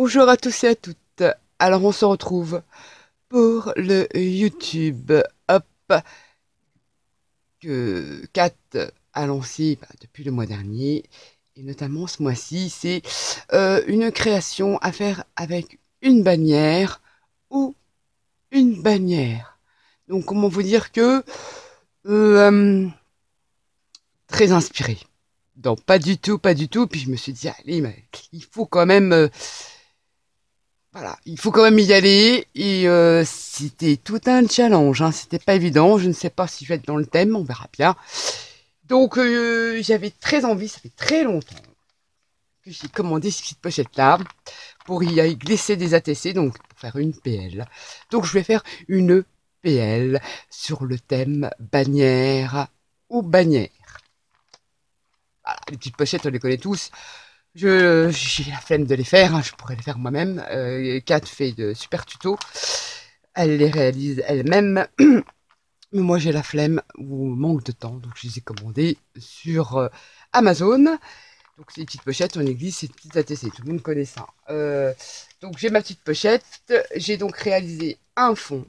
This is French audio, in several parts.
Bonjour à tous et à toutes. Alors on se retrouve pour le YouTube Hop que Kat a lancé depuis le mois dernier. Et notamment ce mois-ci, c'est une création à faire avec une bannière ou une bannière. Donc comment vous dire que euh, très inspiré. Non, pas du tout, pas du tout. Puis je me suis dit, allez, mais il faut quand même voilà, il faut quand même y aller et c'était tout un challenge, hein. C'était pas évident. Je ne sais pas si je vais être dans le thème, on verra bien. Donc j'avais très envie, ça fait très longtemps que j'ai commandé cette petite pochette là pour y glisser des ATC, donc pour faire une PL. Donc je vais faire une PL sur le thème bannière ou bannière. Voilà, les petites pochettes, on les connaît tous. J'ai la flemme de les faire, hein, je pourrais les faire moi-même. Kat fait de super tutos. Elle les réalise elle-même. Mais moi j'ai la flemme ou manque de temps, donc je les ai commandées sur Amazon. Donc c'est des petites pochettes, on glisse, c'est des petites ATC, tout le monde connaît ça. Donc j'ai ma petite pochette, j'ai donc réalisé un fond.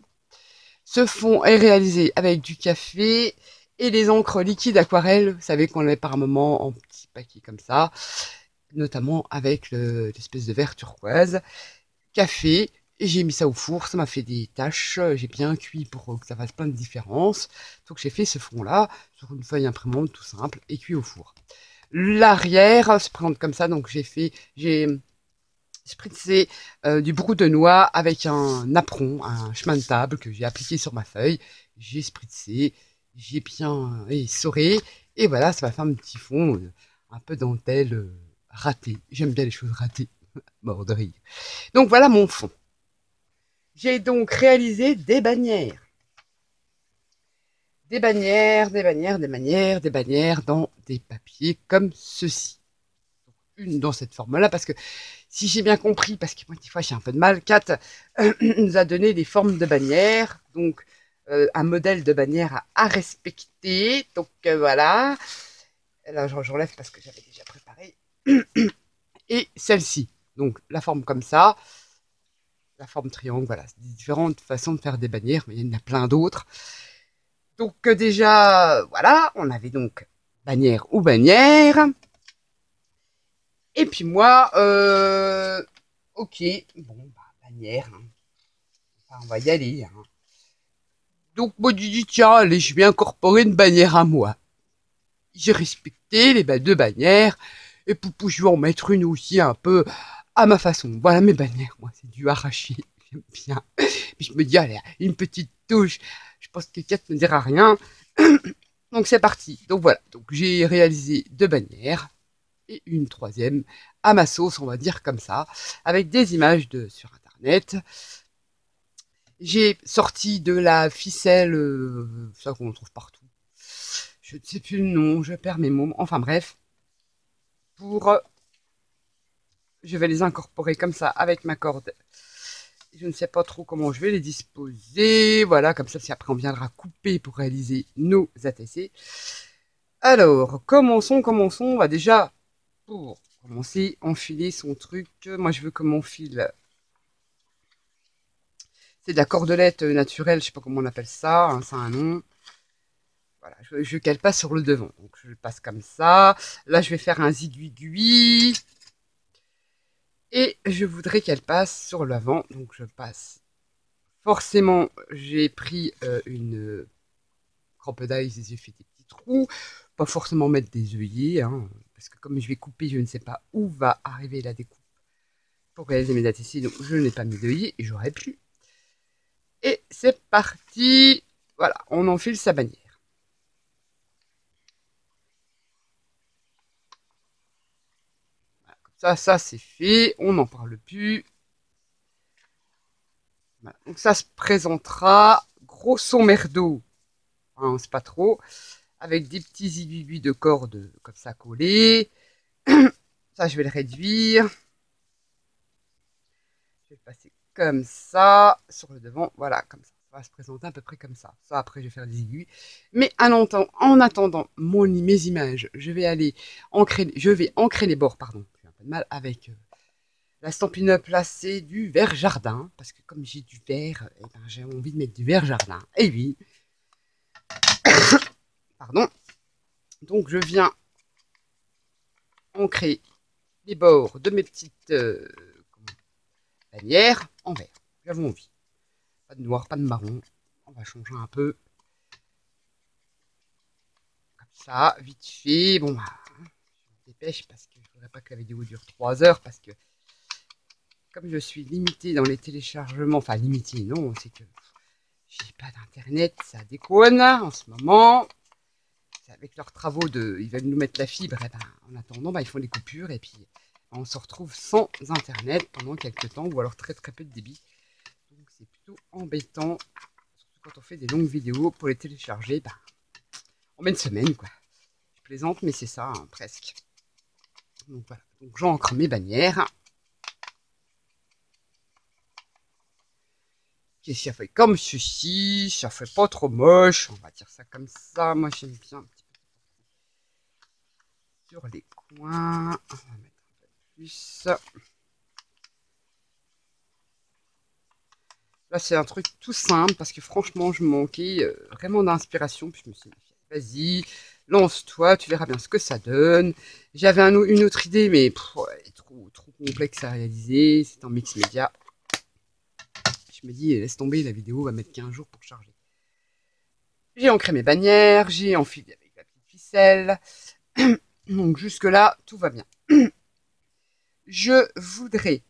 Ce fond est réalisé avec du café et les encres liquides aquarelles, vous savez qu'on les met par moment en petits paquets comme ça, notamment avec l'espèce de verre turquoise, café, et j'ai mis ça au four, ça m'a fait des taches, j'ai bien cuit pour que ça fasse plein de différences. Donc j'ai fait ce fond-là sur une feuille imprimante tout simple et cuit au four. L'arrière se présente comme ça, donc j'ai spritzé du brou de noix avec un apron, un chemin de table que j'ai appliqué sur ma feuille. J'ai spritzé, j'ai bien essoré, et voilà, ça va faire un petit fond un peu dentelle raté. J'aime bien les choses ratées, mort de rire. Donc voilà mon fond. J'ai donc réalisé des bannières. Des bannières, des bannières, des bannières, des bannières dans des papiers comme ceci. Une dans cette forme-là, parce que si j'ai bien compris, parce que moi des fois j'ai un peu de mal, Kat nous a donné des formes de bannières, donc un modèle de bannière à respecter. Donc voilà. Là j'enlève parce que j'avais déjà préparé. Et celle-ci, donc la forme comme ça, la forme triangle, voilà, c'est différentes façons de faire des bannières, mais il y en a plein d'autres. Donc déjà, voilà, on avait donc bannière ou bannière. Et puis moi, ok, bon, bannière, hein. Enfin, on va y aller, hein. Donc moi je dis, tiens, allez, je vais incorporer une bannière à moi. J'ai respecté les deux bannières, et poupou, je vais en mettre une aussi un peu à ma façon. Voilà mes bannières, moi, c'est du arraché, j'aime bien. Puis je me dis, allez, une petite touche, je pense que Kat ne dira rien. Donc c'est parti. Donc voilà, donc j'ai réalisé deux bannières et une troisième à ma sauce, on va dire comme ça, avec des images sur internet. J'ai sorti de la ficelle, ça qu'on trouve partout. Je ne sais plus le nom, je perds mes mots. Enfin bref, pour je vais les incorporer comme ça avec ma corde. Je ne sais pas trop comment je vais les disposer. Voilà, comme ça, si après on viendra couper pour réaliser nos ATC. Alors, commençons. On va déjà, pour commencer, enfiler son truc. Moi, je veux que mon fil, c'est de la cordelette naturelle, je sais pas comment on appelle ça, hein, ça a un nom. Voilà, je cale pas sur le devant, donc je le passe comme ça. Là, je vais faire un zigouigui. Et je voudrais qu'elle passe sur l'avant, donc je passe. Forcément, j'ai pris une crampe d'ail, j'ai fait des petits trous. Pas forcément mettre des œillets, hein, parce que comme je vais couper, je ne sais pas où va arriver la découpe pour réaliser mes ATC, donc je n'ai pas mis d'œillets et j'aurais pu. Et c'est parti. Voilà, on enfile sa bannière. Voilà, comme ça c'est fait. On n'en parle plus. Voilà, donc ça se présentera grosso merdo, hein, c'est pas trop, avec des petits aiguilles de corde comme ça collés. Ça, je vais le réduire. Je vais le passer comme ça sur le devant. Voilà, comme ça. Ça va se présenter à peu près comme ça. Ça, après, je vais faire des aiguilles. Mais en attendant mes images, je vais ancrer les bords, pardon. J'ai un peu de mal avec La Stampin' Up là, c'est du vert jardin, parce que comme j'ai du vert, eh ben, j'ai envie de mettre du vert jardin. Et oui, pardon. Donc je viens ancrer les bords de mes petites bannières en vert. J'avais envie. Pas de noir, pas de marron. On va changer un peu. Comme ça, vite fait. Bon, bah, je me dépêche parce que je ne voudrais pas que la vidéo dure 3 heures, parce que comme je suis limitée dans les téléchargements, enfin limitée, non, c'est que j'ai pas d'internet, ça déconne en ce moment. Avec leurs travaux ils veulent nous mettre la fibre, et ben, en attendant, ben, ils font des coupures et puis ben, on se retrouve sans internet pendant quelques temps, ou alors très très peu de débit. Donc c'est plutôt embêtant, surtout quand on fait des longues vidéos pour les télécharger, ben, on met une semaine quoi. Je plaisante, mais c'est ça, hein, presque. Donc voilà, donc j'encre mes bannières. Et ça fait comme ceci, ça fait pas trop moche, on va dire ça comme ça. Moi j'aime bien un petit peu sur les coins. On va mettre un peu plus. Là c'est un truc tout simple parce que franchement je manquais vraiment d'inspiration. Puis je me suis dit, vas-y, lance-toi, tu verras bien ce que ça donne. J'avais une autre idée, mais elle est trop complexe à réaliser. C'est en mix média. Je me dis, laisse tomber, la vidéo va mettre 15 jours pour charger. J'ai ancré mes bannières, j'ai enfilé avec la petite ficelle. Donc jusque-là, tout va bien. Je voudrais,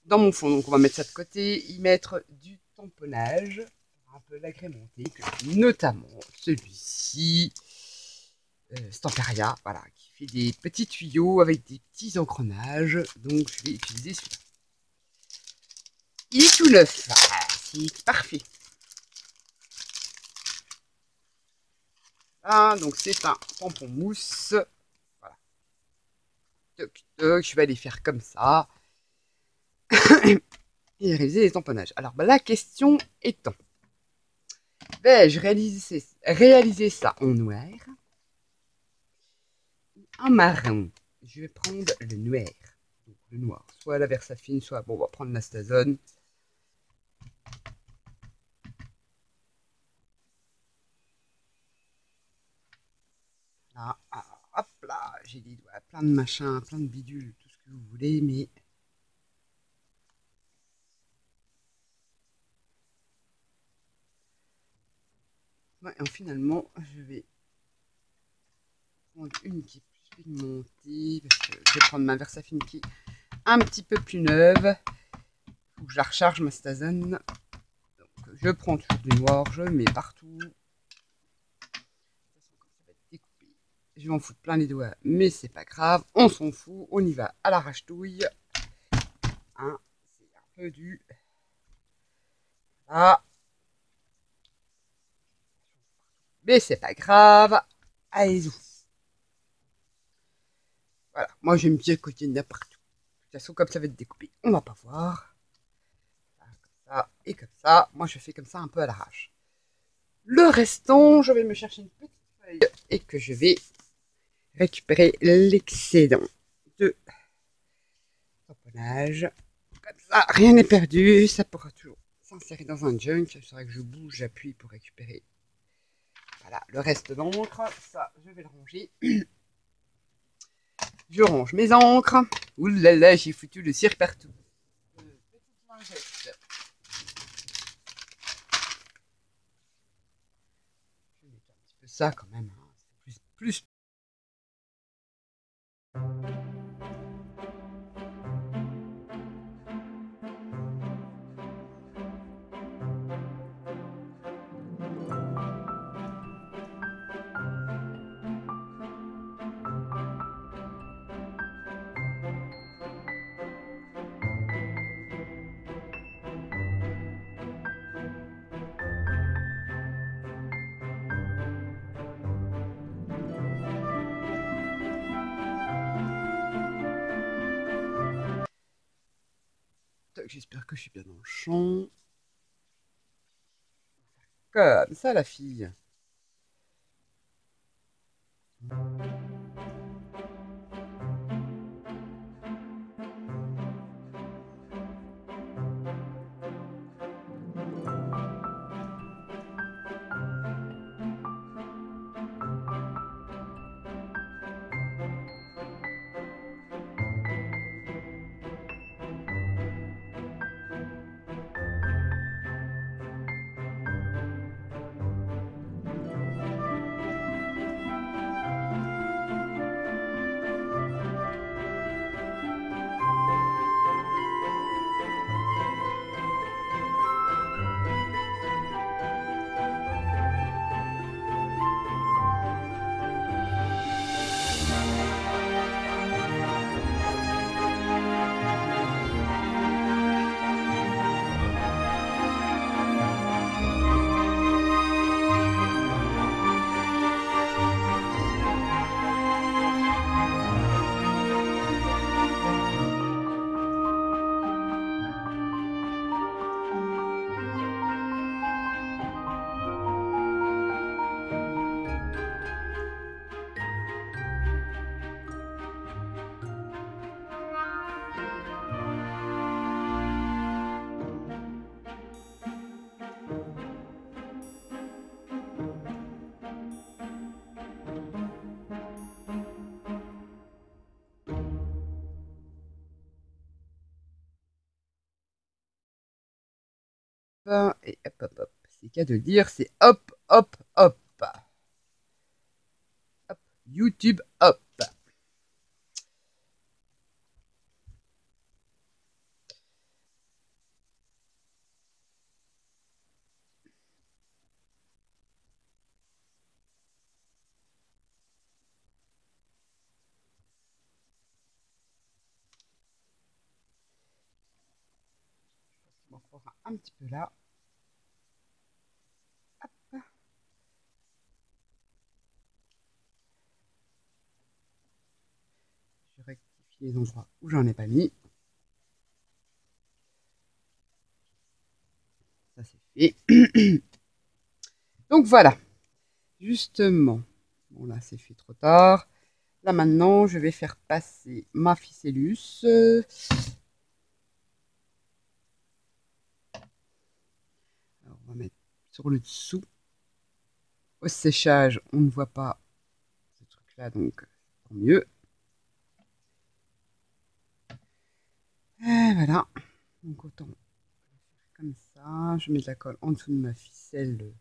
dans mon fond, donc on va mettre ça de côté, y mettre du tamponnage, un peu l'agrémenter, notamment celui-ci, Stamparia, voilà, qui fait des petits tuyaux avec des petits engrenages. Donc je vais utiliser celui-là. Il est tout neuf, c'est parfait. Ah, donc c'est un tampon mousse. Voilà. Toc, toc, je vais aller faire comme ça. Et réaliser les tamponnages. Alors, bah, la question étant, vais-je réaliser ça en noir, en marron? Je vais prendre le noir. Donc, le noir, soit la Versafine, soit, bon, on va prendre la Stazone. Là, hop là, j'ai des doigts, plein de machins, plein de bidules, tout ce que vous voulez, mais ouais, finalement, je vais prendre une qui est plus pigmentée, parce que je vais prendre ma Versafine qui est un petit peu plus neuve. Faut que je la recharge, ma Stazone. Donc, je prends toujours du noir, je mets partout. Je vais en foutre plein les doigts, mais c'est pas grave, on s'en fout, on y va à l'arrache-touille. Hein, c'est un peu du... Voilà. Mais c'est pas grave, allez-y. Voilà, moi j'aime bien côté n'importe où. De toute façon, comme ça va être découpé, on va pas voir. Comme ça et comme ça, moi je fais comme ça un peu à l'arrache. Le restant, je vais me chercher une petite feuille et que je vais récupérer l'excédent de tamponnage. Comme ça, rien n'est perdu, ça pourra toujours s'insérer dans un junk. C'est vrai que je bouge, j'appuie pour récupérer. Voilà, le reste d'encre, ça, je vais le ranger. Je range mes encres. Ouh là là, j'ai foutu le cirque partout. Petite lingette. Je vais mettre un petit peu ça quand même. Hein. Plus. J'espère que je suis bien dans le champ. Comme ça, la fille. Et hop, hop, hop. C'est qu'à de le dire, c'est hop, hop, hop. Hop, YouTube, hop. On va faire un petit peu là. Hop. Je rectifie les endroits où j'en ai pas mis. Ça c'est fait. Donc voilà. Justement. Bon là c'est fait trop tard. Là maintenant je vais faire passer ma ficellus. Alors, on va mettre sur le dessous. Au séchage, on ne voit pas ce truc-là, donc tant mieux. Et voilà. Donc autant faire comme ça. Je mets de la colle en dessous de ma ficelle.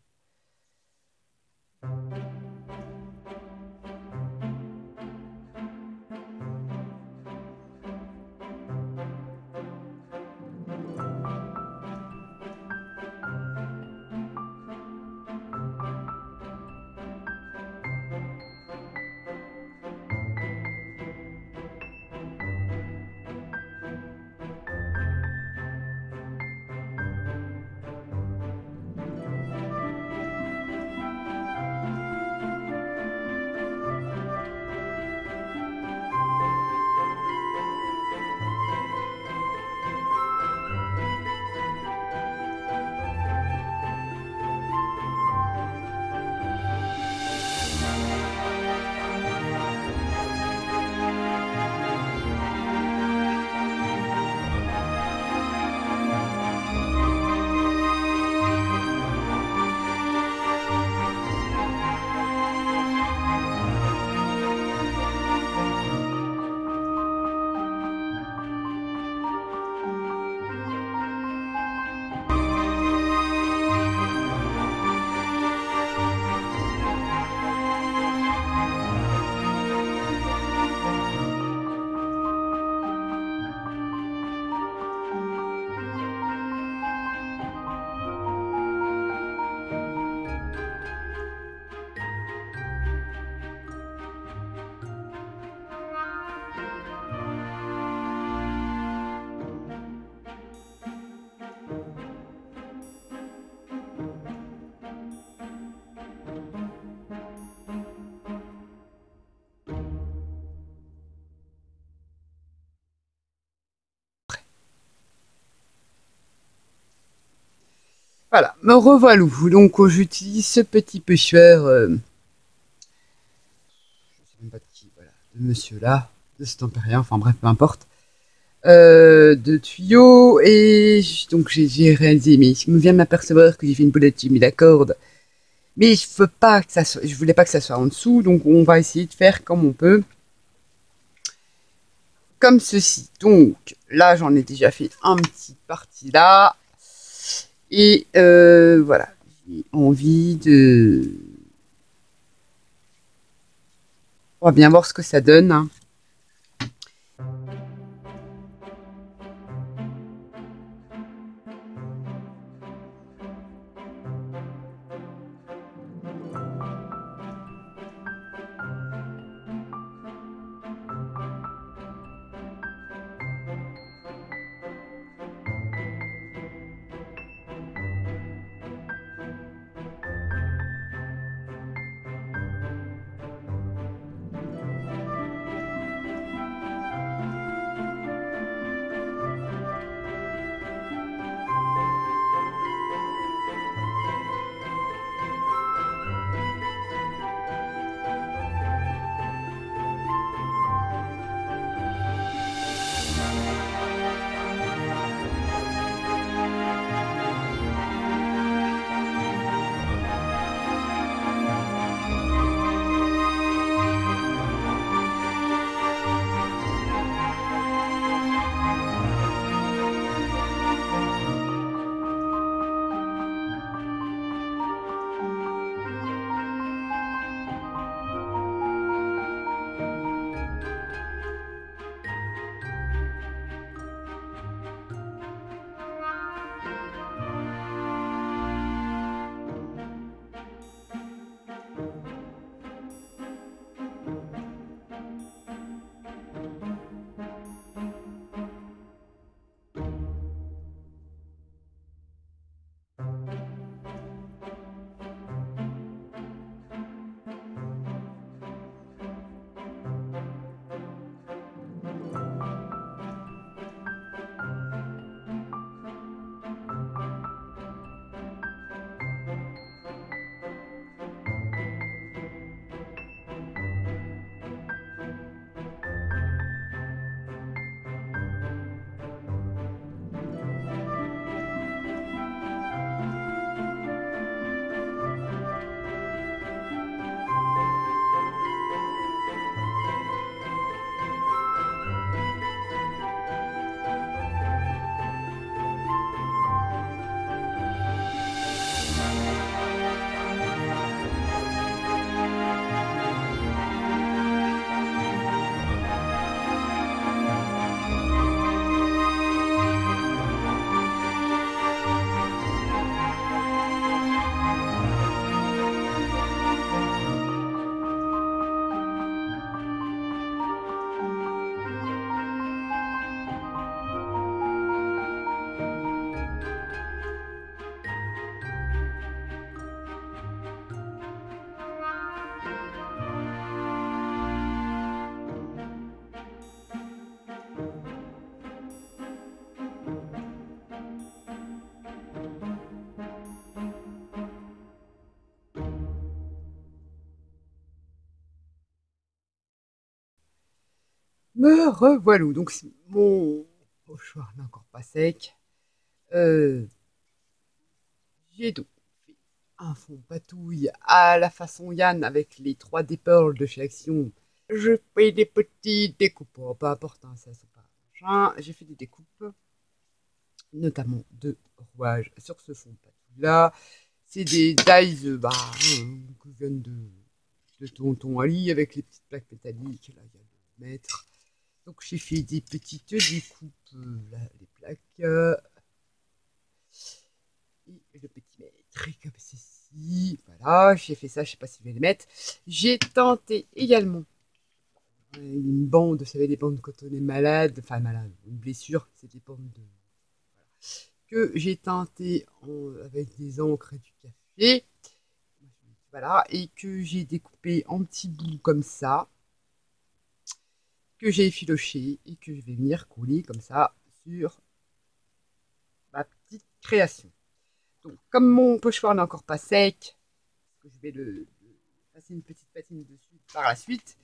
Voilà, me revoilà. Donc j'utilise ce petit pêcheur. Je sais même pas de qui, voilà, de monsieur là, de cet Tempérien, enfin bref, peu importe. De tuyaux et donc j'ai réalisé, mais je me viens de m'apercevoir que j'ai fait une boulette, j'ai mis la corde. Mais je voulais pas que ça soit en dessous, donc on va essayer de faire comme on peut. Comme ceci. Donc là, j'en ai déjà fait un petit parti là. Et voilà, j'ai envie de... On va bien voir ce que ça donne. Hein. Me revoilà. Donc mon pochoir n'est encore pas sec. J'ai donc fait un fond patouille à la façon Yann avec les 3D Pearl de chez Action. Je fais des petites découpes, oh, pas important, ça c'est pas machin. J'ai fait des découpes, notamment de rouage sur ce fond patouille là. C'est des dies que viennent de Tonton Ali avec les petites plaques métalliques. Là, il y a 2 mètres. Donc j'ai fait des petites découpes, là, les plaques. Et le petit mètre comme ceci. Voilà, j'ai fait ça, je sais pas si je vais les mettre. J'ai tenté également une bande, vous savez, les bandes quand on est malade, enfin malade, une blessure, c'est des bandes de, que j'ai teinté avec des encres et du café. Voilà, et que j'ai découpé en petits bouts comme ça, que j'ai effiloché et que je vais venir coller comme ça sur ma petite création. Donc, comme mon pochoir n'est encore pas sec, je vais le passer une petite patine dessus par la suite.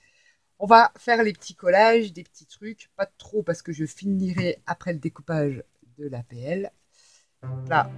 On va faire les petits collages, des petits trucs, pas trop parce que je finirai après le découpage de l'APL. Là,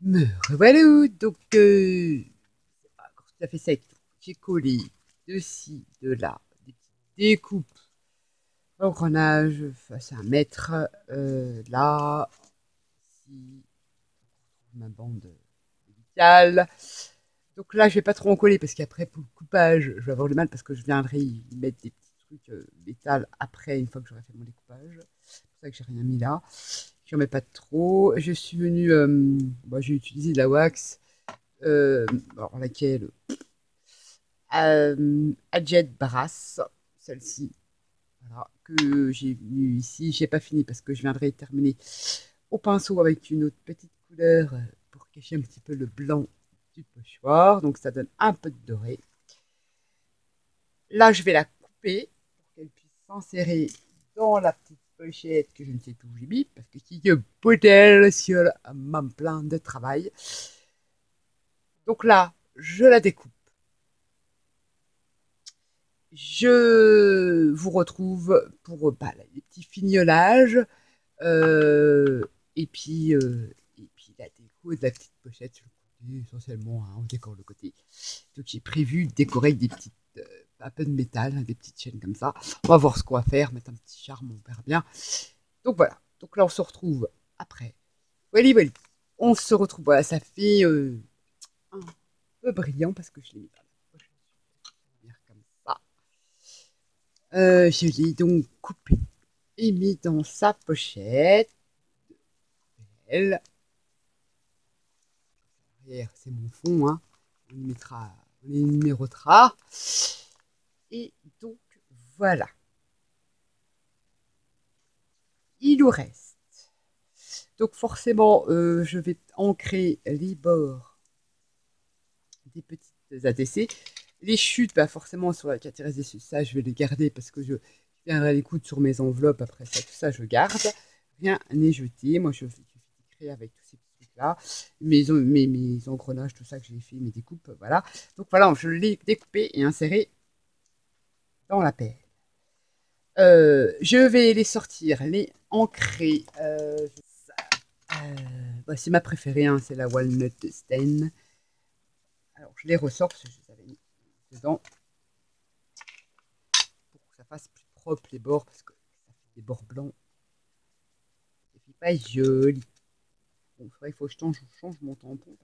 me revoilà. Donc, encore tout à fait sec. J'ai collé de ci, de là, des petites découpes engrenage face à 1 mètre. Là, ici, ma bande médicale. Donc là, je vais pas trop en coller parce qu'après, pour le coupage, je vais avoir du mal parce que je viendrai y mettre des petits trucs métal après, une fois que j'aurai fait mon découpage. C'est pour ça que j'ai rien mis là. Je n'en mets pas trop. Je suis venue, j'ai utilisé de la wax, alors laquelle Adjet Brass, celle-ci, voilà, que j'ai mis ici. J'ai pas fini parce que je viendrai terminer au pinceau avec une autre petite couleur pour cacher un petit peu le blanc du pochoir. Donc ça donne un peu de doré. Là, je vais la couper pour qu'elle puisse s'insérer dans la petite pochette que je ne sais plus où j'ai mis parce que c'est une poubelle sur mon plan de travail. Donc là, je la découpe je vous retrouve pour les petits fignolages et puis la déco de la petite pochette sur le côté, essentiellement on décore le côté. Donc j'ai prévu de décorer avec des petites un peu de métal, hein, des petites chaînes comme ça. On va voir ce qu'on va faire, mettre un petit charme, on verra bien. Donc voilà, donc là on se retrouve après. Voilà, voilà. On se retrouve, voilà, ça fait un peu brillant parce que je l'ai mis dans la pochette comme ça. Je l'ai donc coupé et mis dans sa pochette. Elle. C'est mon fond, hein. On les numérotera. Et donc voilà. Il nous reste. Donc forcément, je vais ancrer les bords des petites ATC. Les chutes, bah forcément sur la catérèse, ça je vais les garder parce que je viendrai les coudre sur mes enveloppes. Après ça, tout ça je garde. Rien n'est jeté. Moi je fais créer avec tous ces petits trucs là. Mes engrenages, tout ça que j'ai fait, mes découpes, voilà. Donc voilà, je l'ai découpé et inséré dans la pelle. Je vais les sortir, les ancrer. C'est ma préférée, hein, c'est la Walnut Stain. Alors je les ressors parce que je les avais mis dedans pour que ça fasse plus propre les bords parce que ça fait des bords blancs. Ça fait pas joli. Bon, c'est vrai qu'il faut que je change mon tampon.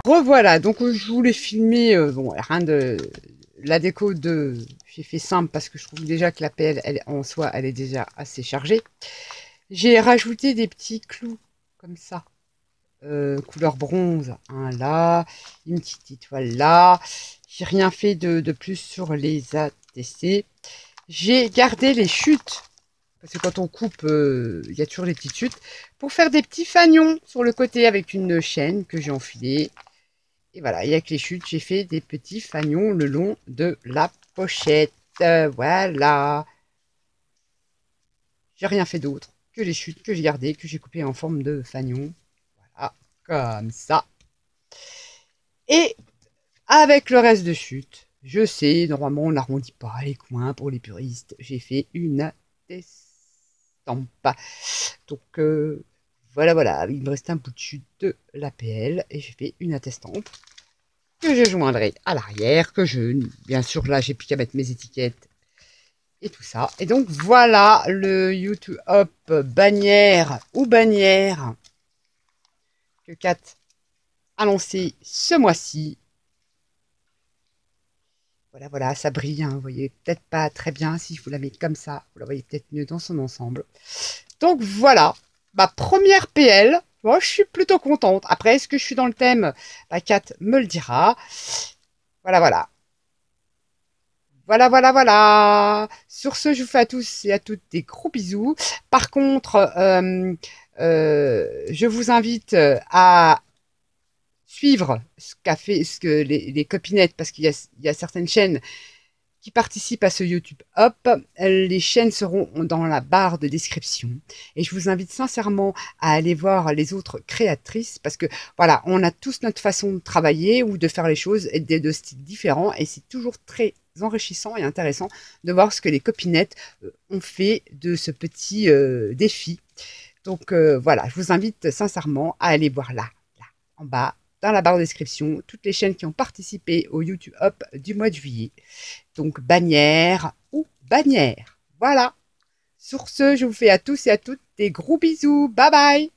Revoilà, donc je voulais filmer, bon, rien de la déco de, j'ai fait simple parce que je trouve déjà que la pelle, en soi, elle est déjà assez chargée. J'ai rajouté des petits clous comme ça, couleur bronze, un là, une petite étoile là. J'ai rien fait de plus sur les ATC. J'ai gardé les chutes parce que quand on coupe, il y a toujours les petites chutes pour faire des petits fagnons sur le côté avec une chaîne que j'ai enfilée. Et voilà, et avec les chutes, j'ai fait des petits fagnons le long de la pochette. Voilà. J'ai rien fait d'autre que les chutes que j'ai gardées, que j'ai coupées en forme de fagnon. Voilà, comme ça. Et avec le reste de chute, je sais, normalement, on n'arrondit pas les coins pour les puristes. J'ai fait une estampe. Donc, voilà, voilà. Il me reste un bout de chute de l'APL et j'ai fait une attestampe que je joindrai à l'arrière, bien sûr, là, j'ai plus qu'à mettre mes étiquettes et tout ça. Et donc, voilà le YouTube Hop bannière ou bannière que Kat a lancé ce mois-ci. Voilà, voilà, ça brille, hein, vous voyez peut-être pas très bien si je vous la mets comme ça. Vous la voyez peut-être mieux dans son ensemble. Donc, voilà, ma première PL. Moi, je suis plutôt contente. Après, est-ce que je suis dans le thème? Kat me le dira. Voilà, voilà. Voilà, voilà, voilà. Sur ce, je vous fais à tous et à toutes des gros bisous. Par contre, je vous invite à suivre ce que les copinettes, parce qu'il y a certaines chaînes qui participent à ce YouTube Hop. Les chaînes seront dans la barre de description. Et je vous invite sincèrement à aller voir les autres créatrices parce que voilà, on a tous notre façon de travailler ou de faire les choses et de styles différents. Et c'est toujours très enrichissant et intéressant de voir ce que les copinettes ont fait de ce petit défi. Donc voilà, je vous invite sincèrement à aller voir là, en bas, dans la barre de description, toutes les chaînes qui ont participé au YouTube Hop du mois de juillet. Donc, bannière ou bannière. Voilà. Sur ce, je vous fais à tous et à toutes des gros bisous. Bye bye.